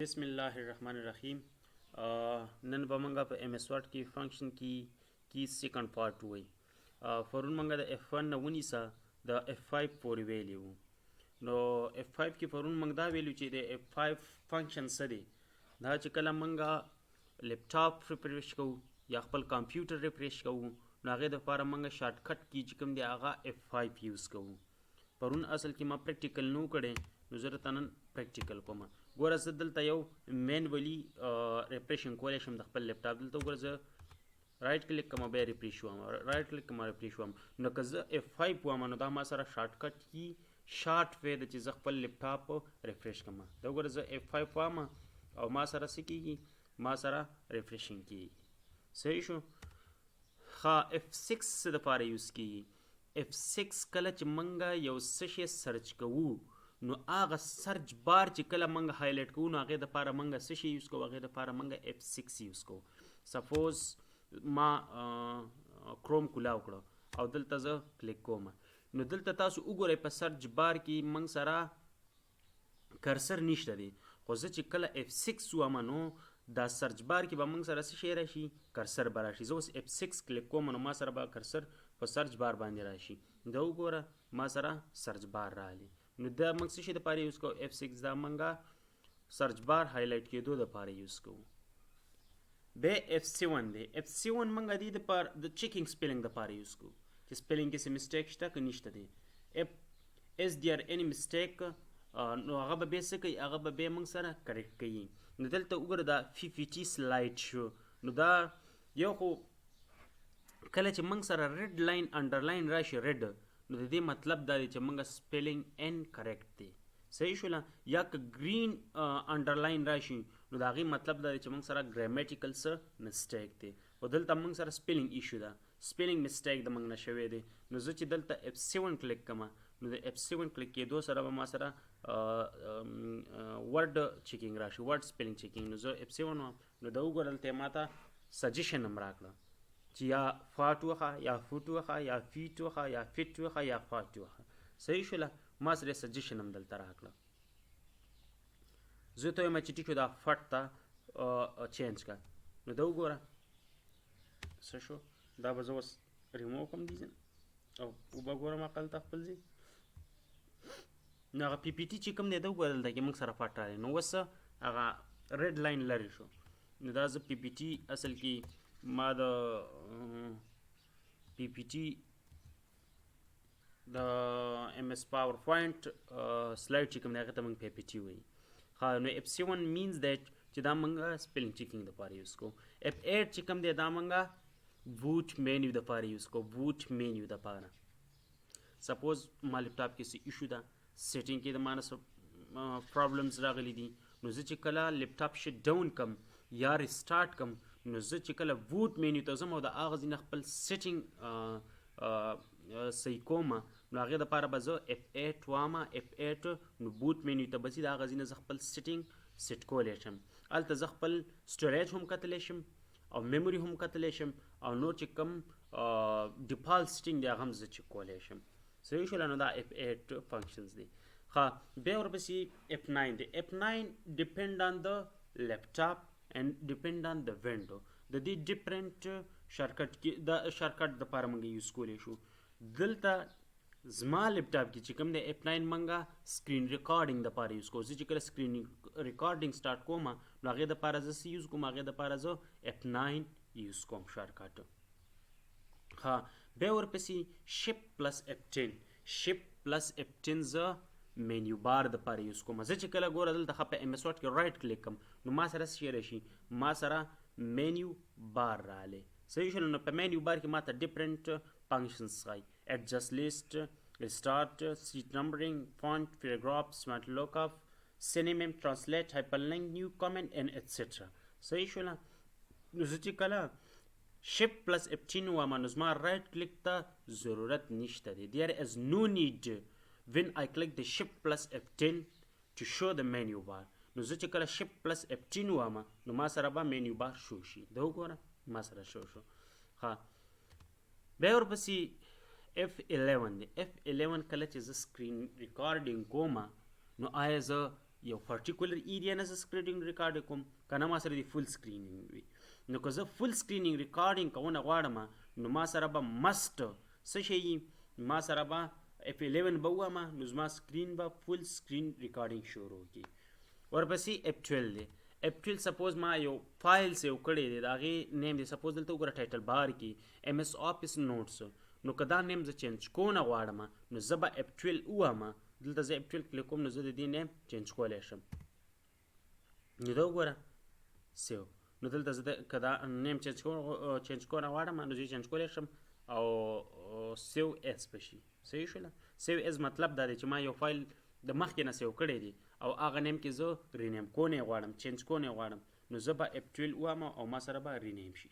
بسم الله الرحمن الرحیم. نن به موږ په ام اس ورډ کې فنکشن کی سیکنډ پارت وای. پرون موږ د F1 نه ونیسه د F5 پورې ویلی وو. نو F5 کې پرون موږ دا ویلو چې د F5 فنکشن څه دی. دا چې کله موږ لپټاپ ریفریش کوو یا خپل کمپیوټر ریفریش کوو نو هغې دپاره موږ شارټ کټ کی چې کوم دی هغه F5 یوز کوو. پرون اصل کې ما پریکټیکل نو کړی نو زه درته نن پریکټیکل کوم. ګوره زه دلته یو مینولي ریفریشن کولی شم د خپل لپټاپ. دلته ګوره زه رایټ کلیک کوم بیا ریفریش وم رایټ کلیک کوم ریفریش وم. نو که زه F5 وم نو دا ما سره شارټ کټ کی شارټ وی ده چې زه خپل لپټاپ ریفریش کوم. دا ګوره زه F5 وم او ما سره څه کیږي ما سره ریفریشنګ کیږي. صحیح شو. ښه F6 څه دپاره یوز کیږي. F6 کله چې موږ یو څه شی سرچ کوو نو هغه سرچ بار چې کله موږ هایلایټ کوو نو هغې دپاره موږ څه شی یوز کوو هغې دپاره موږ F6 یوز کوو. سپوز ما کروم کولاو کړه او دلته زه کلیک کوم نو دلته تاسو وګورئ په سرچ بار کې موږ سره کرسر نشته دی خو زه چې کله F6 وم نو دا سرچ بار کې به موږ سره څه شی راشي کرسر به راشي. زه اوس F6 کلیک کوم نو ما سره به کرسر په سرچ بار باندې راشي. دا وګوره ما سره سرچ بار راغلی. نو دا موږ څه شي دپاره یوز کوو F6 دا موږ سرچ بار هایلایټ کېدو دپاره یوز کوو. بیا F7 دی. F7 موږ دې دپاره د چیکینګ سپیلنګ دپاره یوز کوو چې سپیلنګ کې څه مسټیک شته که نشته دی. Is there any mistake نو هغه به بیا څه کوي هغه به بیا موږ سره کریکټ کوي. نو دلته وګوره دا 50 سلایډ شو. نو دا یو خو کله چې موږ سره ریډ لاین انډرلاین راشي ریډ نو د دې مطلب دا دی چې موږ سپیلنګ ان کریکټ دی. صحیح شوله. یا که گرین انډرلاین راشي نو د هغې مطلب دا دی چې موږ سره ګرامیټیکل څه مسټیک دی. خو دلته موږ سره سپیلنګ ایشو ده سپیلنګ مسټیک د موږ نه شوی دی. نو زه چې دلته F7 کلیک کوم نو د F7 کلیک کېدو سره به ما سره ورډ چیکینګ راشي ورډ سپیلنګ چیکینګ. نو زه F7 وم نو دا وګوره دلته یې ما ته سجیشن هم راکړه چې یا فاټ وخه یا فوټ وخه یا فیټ وخه یا فټ وخه یا فاټ وخه. صحیح شوله. ما سره سجیشن هم دلته راکړه. زه ته وایم چې ټیک شو دا فټ ته چینج کړه. نو دا وګوره څه شو. دا به زه اوس ریموو کړم دې ځای او وبه ګورم عقل ته خپل ځای. نو هغه پی پی ټي چې کوم دی دا وګوره دلته کې موږ سره فټ راغلی. نو اوس هغه ریډ لاین لرې شو. نو دا زه پی پی ټي اصل کې ما د پی پی ټي د ایم ایس پاور پوینټ سلایډ چې کوم دی هغې ته موږ پی پی ټي وایي. ښه نو F7 مینز دیټ چې دا موږ سپیلنګ چیکینګ دپاره یوز کوو. F8 چې کوم دی دا موږ بوټ مینیو دپاره یوز کوو بوټ مینیو دپاره. سپوز ما لپټاپ کې څه ایشو ده سیټینګ کې د ما نه څه پرابلمز راغلی دي نو زه چې کله لپټاپ شټ ډاون کم یا ریسټارټ کم نو زه چې کله بوټ مینیو ته ځم او د هغه ځای نه خپل سیټینګ صحیح کوم نو هغې دپاره به زه F8 وامه F8 نو بوټ مینیو ته به ځي د هغه ځای نه زه خپل سیټینګ سیټ کولی شم. هلته زه خپل سټوریج هم کتلی شم او میموري هم کتلی شم او نور چې کوم ډیفالټ سیټینګ دی هغه هم زه چک کولی شم. صحیح شوله. نو دا F8 فنکشنز دی. ښه بیا ورپسې F9 دی. F9 ډیپینډ آن د لیپټاپ and depend on the window. د دې ډیفرنٹ شارټکټ کې د شارټکټ دپاره موږ یوز کولی شو. دلته زما لپټاپ کې چې کوم دی F9 موږ سکرین ریکارډینګ دپاره یوز کوو. زه چې کله سکرین ریکارډینګ سټارټ کوم نو هغې دپاره زه څه یوز کوم هغې دپاره زه F9 یوز کوم شارټکټ. ښه بیا ورپسې شپ پلس F10 شپ پلس F10 زه مینیو بار دپاره یوز کوم. زه چې کله ګوره دلته ښه په ام اس ورډ کې رایټ کلیک کم نو ما سره څه شی راشي ما سره مینیو بار راغلی. صحیح شول. نو په مینیو بار کې ما ته ډفرنټ فنکشنز ښایي ایډجسټ لیسټ ریسټارټ سیټ نمبرینګ فونټ پیراګراف سمارټ لوک اپ سینیمیم ټرانسلیټ هایپرلینک نیو کامنټ ان ایټسټرا. صحیح شوله. نو زه چې کله شپ پلس F10 وم نو زما رایټ کلیک ته ضرورت نشته دی. there is no need when I click the shift plus F10 to show the menu bar. نو زه چې کله shift plus F10 وم نو ما سره به menu bar شو شي. دا وګوره ما سره شو. بیا ورپسې F11 دی. F11 کله چې زه سکرین ریکارډینګ کوم نو آیا زه یو پرټیکولر ایریا نه زه سکرینینګ ریکارډ کوم که نه ما سره د فل سکرینینګ وي. نو که زه فل سکرینینګ ریکارډینګ کونه غواړم نو ما سره به مست څه شی وي، ما سره به F11 به ووایم نو زما سکرین به فل سکرین ریکارډینګ شروع کړي. ورپسې F12 دی. F12 سپوز ما یو فایل سیو کړی دی، د هغې نیم دی سپوز دلته وګوره ټایټل بار کې MS Office Notes، نو که دا نیم زه چینج کونه غواړم نو زه به F12 ووایم، دلته زه F12 کلیک کوم نو زه د دې نیم چینج کولی شم. نو دا وګوره سیو، نو دلته زه که دا نیم چینج کونه غواړم نو زه چینج کولی شم او سیو ایز بشي. صحیح شوله؟ سیو ایز مطلب دا دی چې ما یو فایل د مخکې نه سیو کړی دی او هغه نیم کې زه رینیم کونی غواړم، چینج کونی غواړم، نو زه به F12 ووایم او ما سره به رینیم شي.